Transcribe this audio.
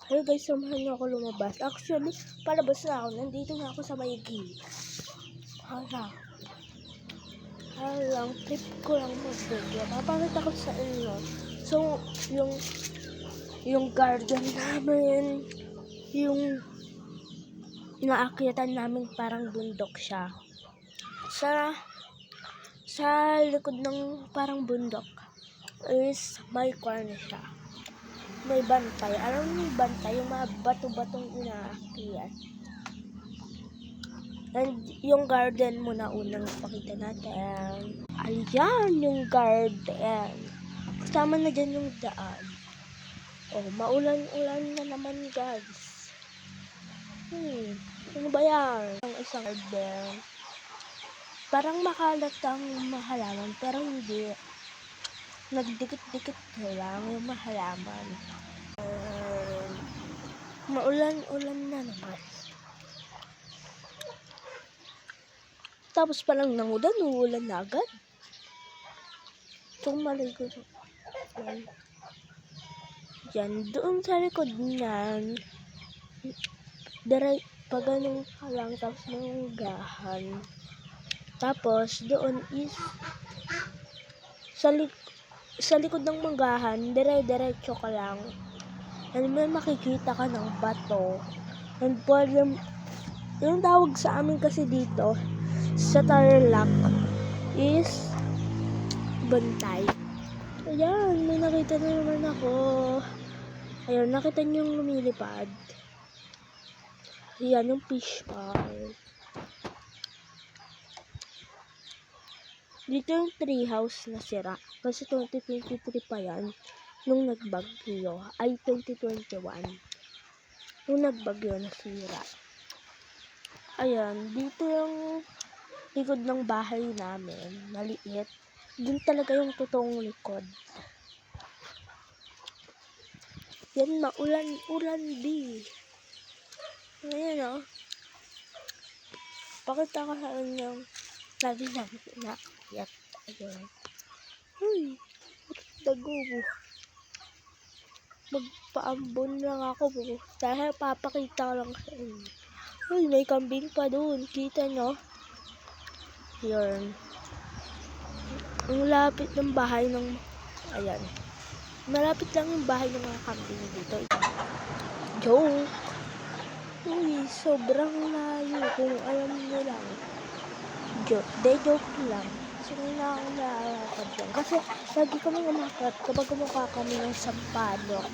Ayun guys, samahan niyo ako lumabas. Actually, palabas na ako. Nandito na ako sa may gate. Halang, trip ko lang mag-video. Papakita ko sa inyo. So, yung garden namin, yung naakyatan namin parang bundok siya. Sa likod ng parang bundok is may corner siya. May bantay. Alam mo yung bantay? Yung mga bato-batong inaakyat. And yung garden muna unang pakita natin. Ayan yung garden. Kasama na dyan yung daan. Oh, maulan-ulan na naman guys. Ano ba yan? Ang isang garden. Parang makalat ang halaman pero hindi. Nagdikit-dikit lang yung halaman. Maulan-ulan na naman. Tapos palang nangulan na agad. So, maligo. Yan, doon sa likod niyan. Pag ganun ka lang, tapos nangugahan. Tapos, doon is sa likod ng manggahan, dire-diretso ka lang. And may makikita ka ng bato. And pwede, yung tawag sa amin kasi dito, sa Tarlac, is bantay. Ayan, may nakita na naman ako. Ayun, nakita niyo yung lumilipad. Ayan, yung fish pond. Dito yung treehouse na sira. Kasi 2023 pa yan. Nung nagbagyo. Ay, 2021. Nung nagbagyo na sira. Ayan, dito yung likod ng bahay namin. Maliit. Doon talaga yung totoong likod. Yan, maulan-ulan di. Ngayon, oh. Pakita ko sa inyo. Lagi lang inakyat. Ayun. Uy, dagubo. Magpaambon lang ako. Dahil papakita ko lang sa inyo. Uy, may kambing pa doon. Kita nyo? Yun. Ang lapit ng bahay ng... Ayan. Malapit lang yung bahay ng mga kambing dito. Joke! Uy, sobrang layo. Kung alam nyo lang. Joke lang. So, na akong naalakad yan. Kasi, lagi kami umakyat kapag kumukha kami ng sampalok.